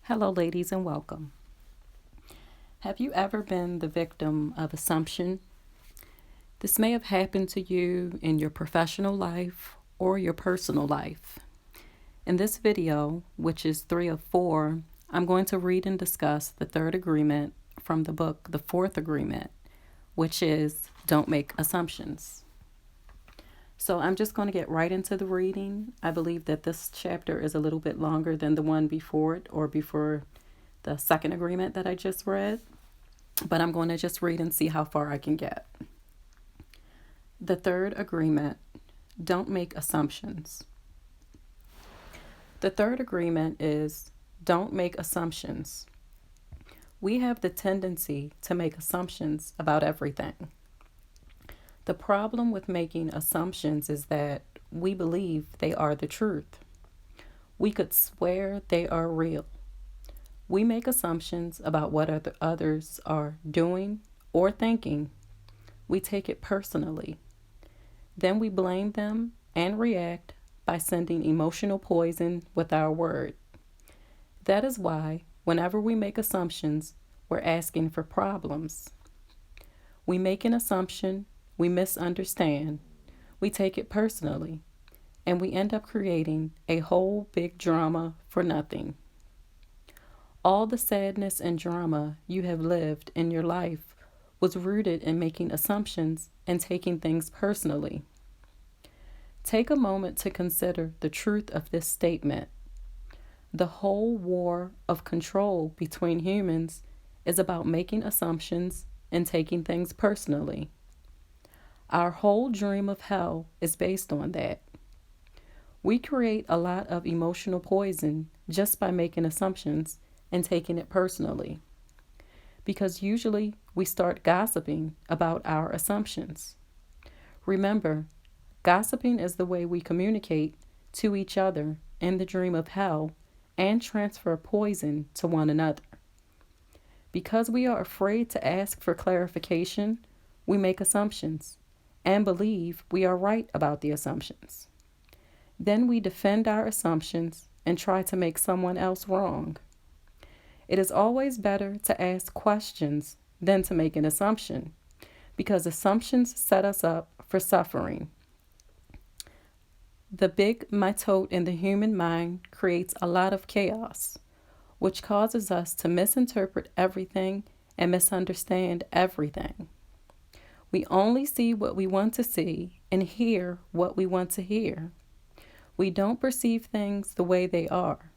Hello, ladies, and welcome. Have you ever been the victim of assumption? This may have happened to you in your professional life or your personal life. In this video, which is 3 of 4, I'm going to read and discuss the third agreement from the book, The Fourth Agreement, which is Don't Make Assumptions. So I'm just going to get right into the reading. I believe that this chapter is a little bit longer than the one before it or before the second agreement that I just read, but I'm going to just read and see how far I can get. The third agreement, don't make assumptions. The third agreement is don't make assumptions. We have the tendency to make assumptions about everything. The problem with making assumptions is that we believe they are the truth. We could swear they are real. We make assumptions about what others are doing or thinking. We take it personally. Then we blame them and react by sending emotional poison with our word. That is why, whenever we make assumptions, we're asking for problems. We make an assumption, we misunderstand, we take it personally, and we end up creating a whole big drama for nothing. All the sadness and drama you have lived in your life was rooted in making assumptions and taking things personally. Take a moment to consider the truth of this statement. The whole war of control between humans is about making assumptions and taking things personally. Our whole dream of hell is based on that. We create a lot of emotional poison just by making assumptions and taking it personally. Because usually we start gossiping about our assumptions. Remember, gossiping is the way we communicate to each other in the dream of hell and transfer poison to one another. Because we are afraid to ask for clarification, we make assumptions and believe we are right about the assumptions. Then we defend our assumptions and try to make someone else wrong. It is always better to ask questions than to make an assumption, because assumptions set us up for suffering. The big mitote in the human mind creates a lot of chaos, which causes us to misinterpret everything and misunderstand everything. We only see what we want to see and hear what we want to hear. We don't perceive things the way they are.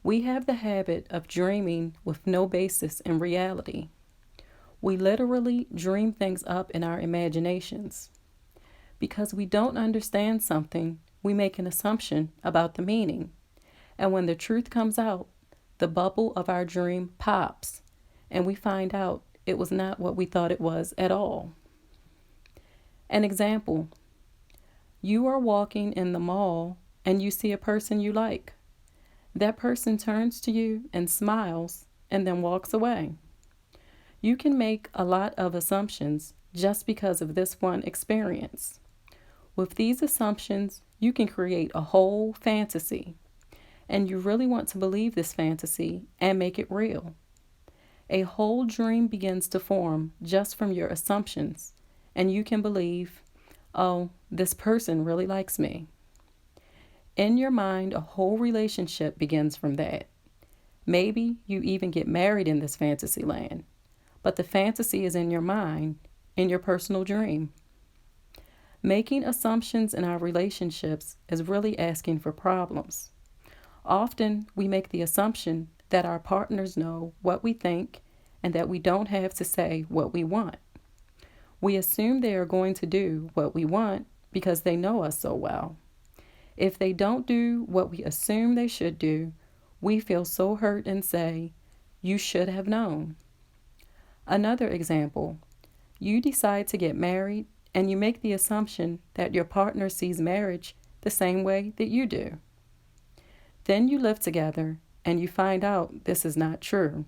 We have the habit of dreaming with no basis in reality. We literally dream things up in our imaginations. Because we don't understand something, we make an assumption about the meaning. And when the truth comes out, the bubble of our dream pops, and we find out it was not what we thought it was at all. An example: you are walking in the mall and you see a person you like. That person turns to you and smiles and then walks away. You can make a lot of assumptions just because of this one experience. With these assumptions, you can create a whole fantasy, and you really want to believe this fantasy and make it real. A whole dream begins to form just from your assumptions, and you can believe, oh, this person really likes me. In your mind, a whole relationship begins from that. Maybe you even get married in this fantasy land, but the fantasy is in your mind, in your personal dream. Making assumptions in our relationships is really asking for problems. Often, we make the assumption that our partners know what we think and that we don't have to say what we want. We assume they are going to do what we want because they know us so well. If they don't do what we assume they should do, we feel so hurt and say, "You should have known." Another example: you decide to get married and you make the assumption that your partner sees marriage the same way that you do. Then you live together and you find out this is not true.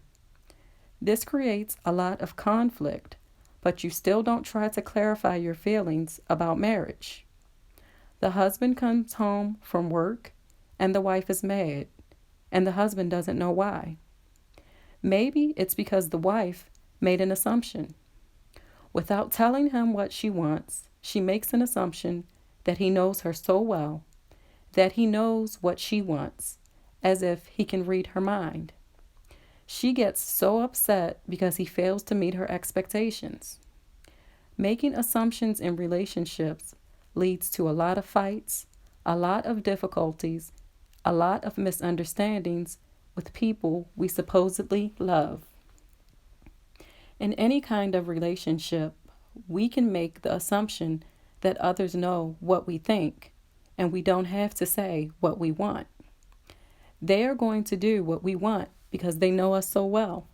This creates a lot of conflict, but you still don't try to clarify your feelings about marriage. The husband comes home from work and the wife is mad, and the husband doesn't know why. Maybe it's because the wife made an assumption. Without telling him what she wants, she makes an assumption that he knows her so well, that he knows what she wants, as if he can read her mind. She gets so upset because he fails to meet her expectations. Making assumptions in relationships leads to a lot of fights, a lot of difficulties, a lot of misunderstandings with people we supposedly love. In any kind of relationship, we can make the assumption that others know what we think, and we don't have to say what we want. They are going to do what we want because they know us so well.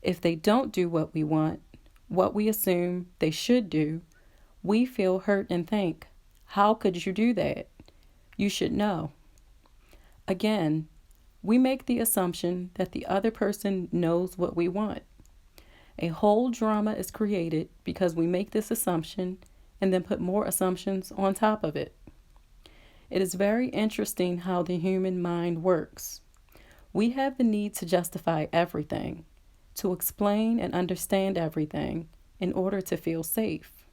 If they don't do what we want, what we assume they should do, we feel hurt and think, how could you do that? You should know. Again, we make the assumption that the other person knows what we want. A whole drama is created because we make this assumption and then put more assumptions on top of it. It is very interesting how the human mind works. We have the need to justify everything, to explain and understand everything in order to feel safe.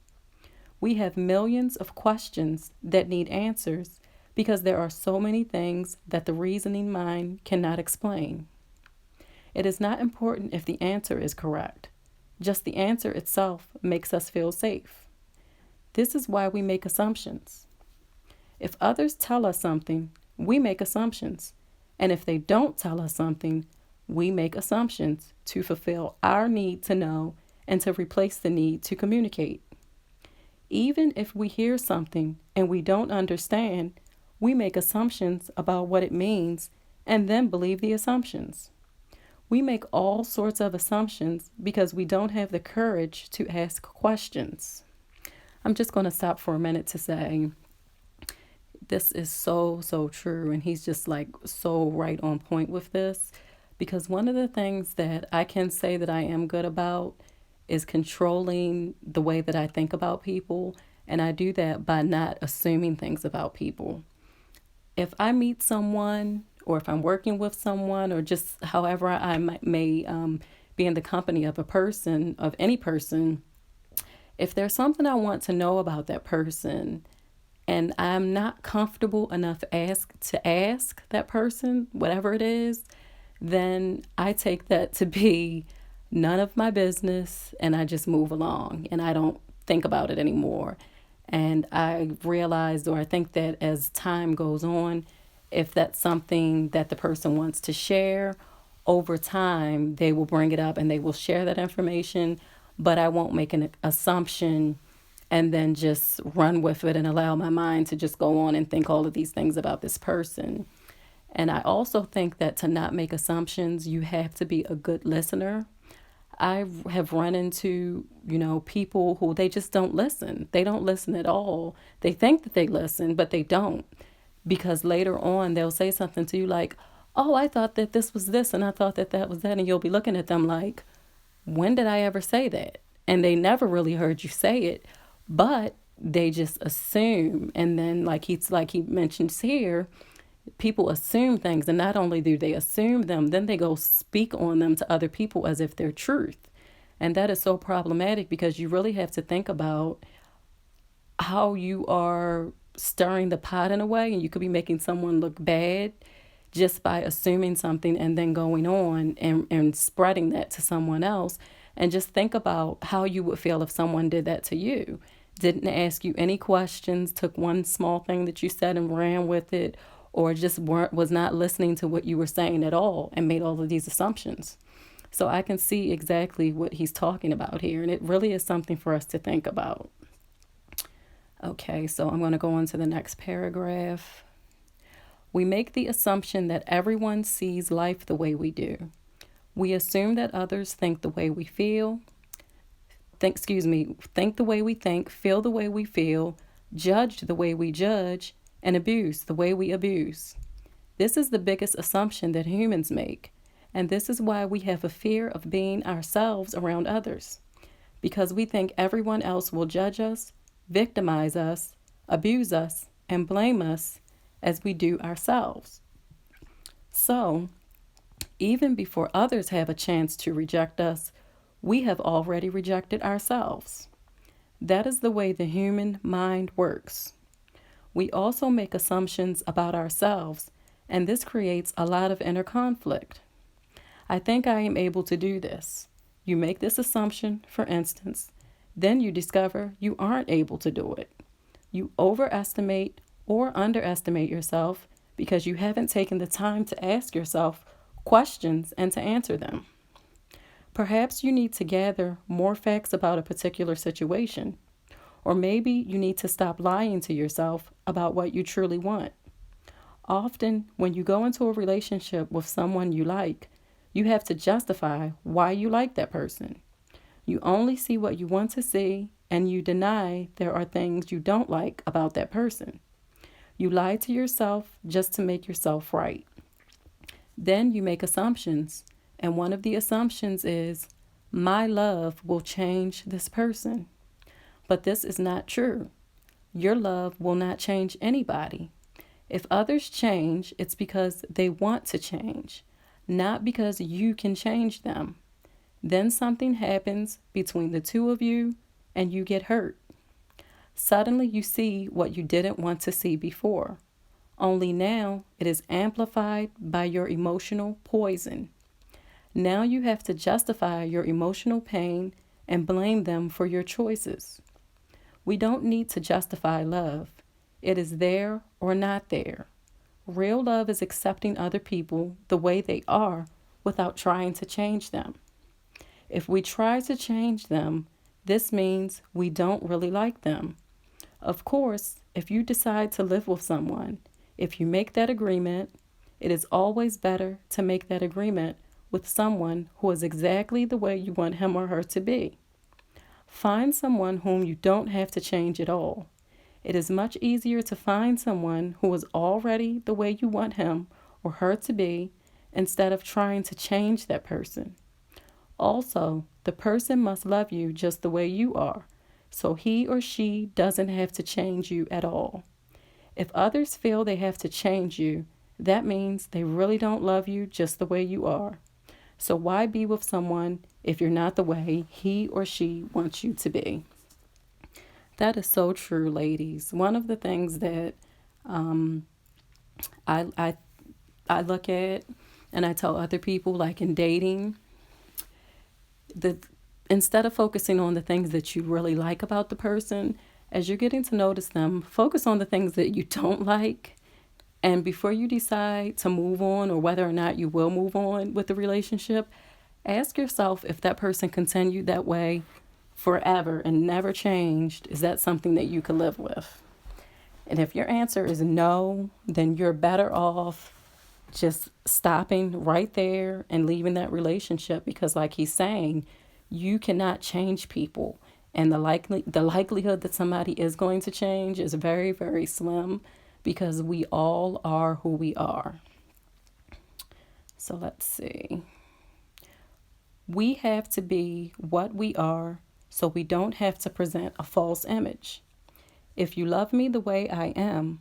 We have millions of questions that need answers because there are so many things that the reasoning mind cannot explain. It is not important if the answer is correct. Just the answer itself makes us feel safe. This is why we make assumptions. If others tell us something, we make assumptions. And if they don't tell us something, we make assumptions to fulfill our need to know and to replace the need to communicate. Even if we hear something and we don't understand, we make assumptions about what it means and then believe the assumptions. We make all sorts of assumptions because we don't have the courage to ask questions. I'm just going to stop for a minute to say this is so, so true. And he's just like so right on point with this. Because one of the things that I can say that I am good about is controlling the way that I think about people. And I do that by not assuming things about people. If I meet someone, or if I'm working with someone, or just however I may be in the company of a person, of any person, if there's something I want to know about that person, and I'm not comfortable enough to ask that person, whatever it is, then I take that to be none of my business, and I just move along, and I don't think about it anymore. And I realized, or I think that as time goes on, if that's something that the person wants to share, over time, they will bring it up and they will share that information, but I won't make an assumption and then just run with it and allow my mind to just go on and think all of these things about this person. And I also think that to not make assumptions, you have to be a good listener. I have run into, people who they just don't listen. They don't listen at all. They think that they listen, but they don't. Because later on, they'll say something to you like, oh, I thought that this was this, and I thought that that was that. And you'll be looking at them like, when did I ever say that? And they never really heard you say it, but they just assume. And then like he mentions here, people assume things, and not only do they assume them, then they go speak on them to other people as if they're truth. And that is so problematic because you really have to think about how you are stirring the pot in a way, and you could be making someone look bad just by assuming something and then going on and spreading that to someone else. And just think about how you would feel if someone did that to you. Didn't ask you any questions, took one small thing that you said and ran with it, or just was not listening to what you were saying at all and made all of these assumptions. So I can see exactly what he's talking about here, and it really is something for us to think about. Okay, so I'm going to go on to the next paragraph. We make the assumption that everyone sees life the way we do. We assume that others think the way we feel, think the way we think, feel the way we feel, judge the way we judge, and abuse the way we abuse. This is the biggest assumption that humans make, and this is why we have a fear of being ourselves around others, because we think everyone else will judge us, victimize us, abuse us, and blame us as we do ourselves. So, even before others have a chance to reject us, we have already rejected ourselves. That is the way the human mind works. We also make assumptions about ourselves, and this creates a lot of inner conflict. I think I am able to do this. You make this assumption, for instance, then you discover you aren't able to do it. You overestimate or underestimate yourself because you haven't taken the time to ask yourself questions and to answer them. Perhaps you need to gather more facts about a particular situation, or maybe you need to stop lying to yourself about what you truly want. Often, when you go into a relationship with someone you like, you have to justify why you like that person. You only see what you want to see, and you deny there are things you don't like about that person. You lie to yourself just to make yourself right. Then you make assumptions, and one of the assumptions is, my love will change this person. But this is not true. Your love will not change anybody. If others change, it's because they want to change, not because you can change them. Then something happens between the two of you and you get hurt. Suddenly you see what you didn't want to see before. Only now it is amplified by your emotional poison. Now you have to justify your emotional pain and blame them for your choices. We don't need to justify love. It is there or not there. Real love is accepting other people the way they are without trying to change them. If we try to change them, this means we don't really like them. Of course, if you decide to live with someone, if you make that agreement, it is always better to make that agreement with someone who is exactly the way you want him or her to be. Find someone whom you don't have to change at all. It is much easier to find someone who is already the way you want him or her to be instead of trying to change that person. Also, the person must love you just the way you are, so he or she doesn't have to change you at all. If others feel they have to change you, that means they really don't love you just the way you are. So why be with someone if you're not the way he or she wants you to be? That is so true, ladies. One of the things that I, I, I look at and I tell other people, like in dating, that instead of focusing on the things that you really like about the person, as you're getting to notice them, focus on the things that you don't like. And before you decide to move on or whether or not you will move on with the relationship, ask yourself if that person continued that way forever and never changed, is that something that you could live with? And if your answer is no, then you're better off just stopping right there and leaving that relationship, because like he's saying, you cannot change people. And the likelihood that somebody is going to change is very, very slim, because we all are who we are. So let's see. We have to be what we are so we don't have to present a false image. If you love me the way I am,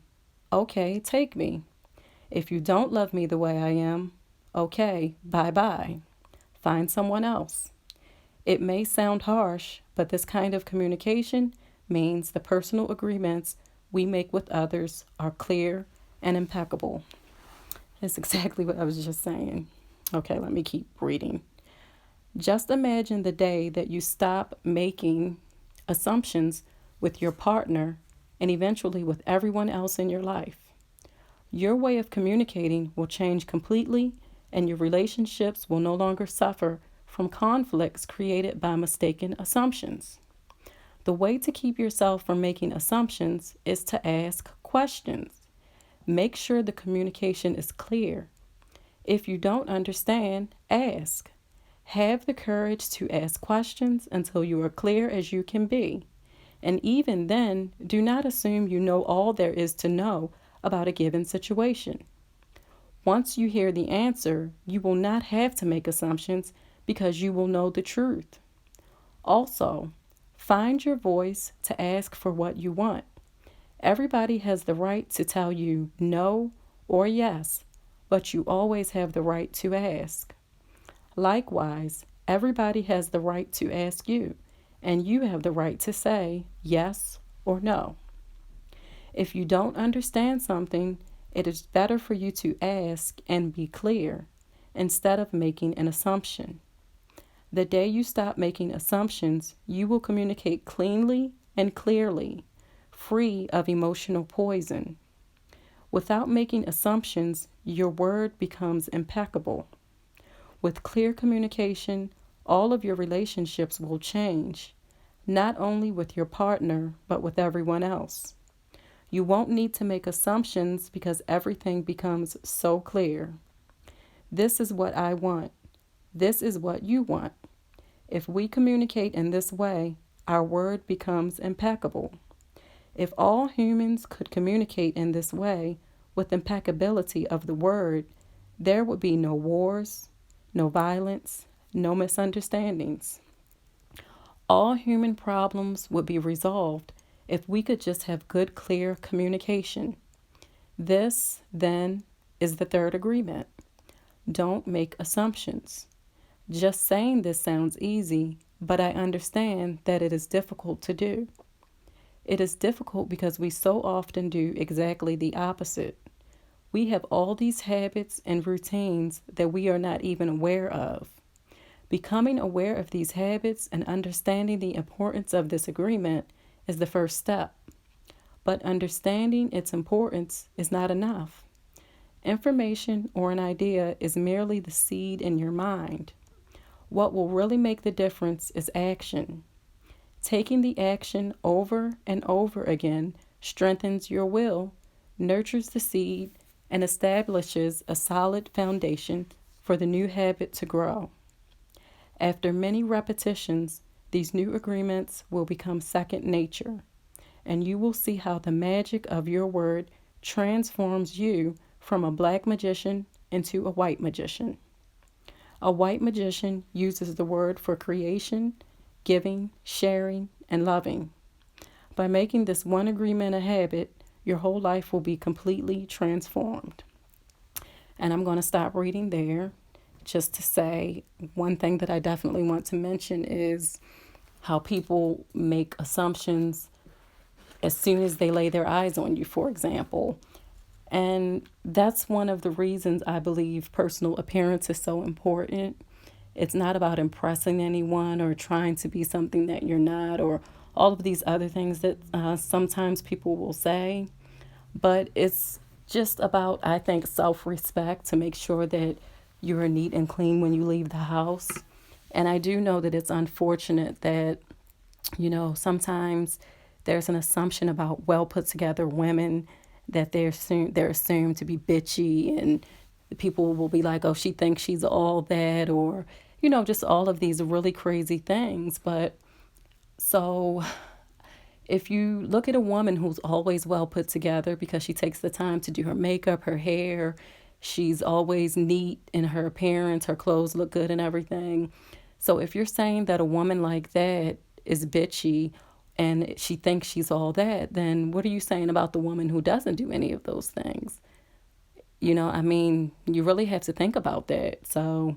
okay, take me. If you don't love me the way I am, okay, bye-bye. Find someone else. It may sound harsh, but this kind of communication means the personal agreements we make with others are clear and impeccable. That's exactly what I was just saying. Okay, let me keep reading. Just imagine the day that you stop making assumptions with your partner and eventually with everyone else in your life. Your way of communicating will change completely, and your relationships will no longer suffer from conflicts created by mistaken assumptions. The way to keep yourself from making assumptions is to ask questions. Make sure the communication is clear. If you don't understand, ask. Have the courage to ask questions until you are clear as you can be. And even then, do not assume you know all there is to know about a given situation. Once you hear the answer, you will not have to make assumptions because you will know the truth. Also, find your voice to ask for what you want. Everybody has the right to tell you no or yes, but you always have the right to ask. Likewise, everybody has the right to ask you, and you have the right to say yes or no. If you don't understand something, it is better for you to ask and be clear instead of making an assumption. The day you stop making assumptions, you will communicate cleanly and clearly, free of emotional poison. Without making assumptions, your word becomes impeccable. With clear communication, all of your relationships will change, not only with your partner, but with everyone else. You won't need to make assumptions because everything becomes so clear. This is what I want. This is what you want. If we communicate in this way, our word becomes impeccable. If all humans could communicate in this way, with impeccability of the word, there would be no wars, no violence, no misunderstandings. All human problems would be resolved if we could just have good, clear communication. This, then, is the third agreement. Don't make assumptions. Just saying this sounds easy, but I understand that it is difficult to do. It is difficult because we so often do exactly the opposite. We have all these habits and routines that we are not even aware of. Becoming aware of these habits and understanding the importance of this agreement is the first step. But understanding its importance is not enough. Information or an idea is merely the seed in your mind. What will really make the difference is action. Taking the action over and over again strengthens your will, nurtures the seed, and establishes a solid foundation for the new habit to grow. After many repetitions, these new agreements will become second nature, and you will see how the magic of your word transforms you from a black magician into a white magician. A white magician uses the word for creation, giving, sharing, and loving. By making this one agreement a habit, your whole life will be completely transformed. And I'm going to stop reading there just to say one thing that I definitely want to mention is how people make assumptions as soon as they lay their eyes on you, for example. And that's one of the reasons I believe personal appearance is so important. It's not about impressing anyone or trying to be something that you're not or all of these other things that sometimes people will say. But it's just about, I think, self-respect to make sure that you're neat and clean when you leave the house. And I do know that it's unfortunate that, sometimes there's an assumption about well put together women that they're assumed to be bitchy, and people will be like, oh, she thinks she's all that, or, just all of these really crazy things. But so if you look at a woman who's always well put together because she takes the time to do her makeup, her hair, she's always neat in her appearance, her clothes look good and everything. So if you're saying that a woman like that is bitchy and she thinks she's all that, then what are you saying about the woman who doesn't do any of those things? You really have to think about that. So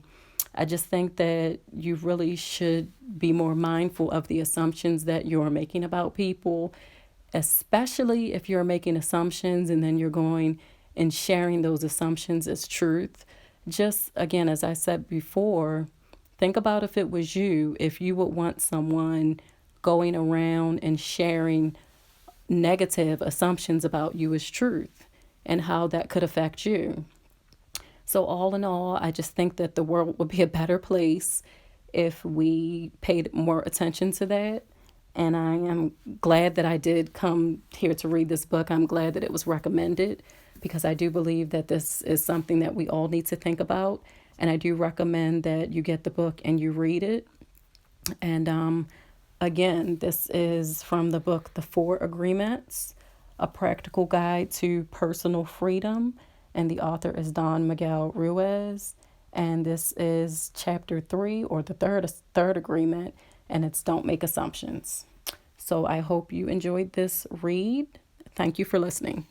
I just think that you really should be more mindful of the assumptions that you're making about people, especially if you're making assumptions and then you're going and sharing those assumptions as truth. Just again, as I said before, think about if it was you, if you would want someone going around and sharing negative assumptions about you as truth and how that could affect you. So all in all, I just think that the world would be a better place if we paid more attention to that. And I am glad that I did come here to read this book. I'm glad that it was recommended because I do believe that this is something that we all need to think about. And I do recommend that you get the book and you read it. And again, this is from the book, The Four Agreements, A Practical Guide to Personal Freedom. And the author is Don Miguel Ruiz. And this is chapter 3, or the third agreement, and it's don't make assumptions. So I hope you enjoyed this read. Thank you for listening.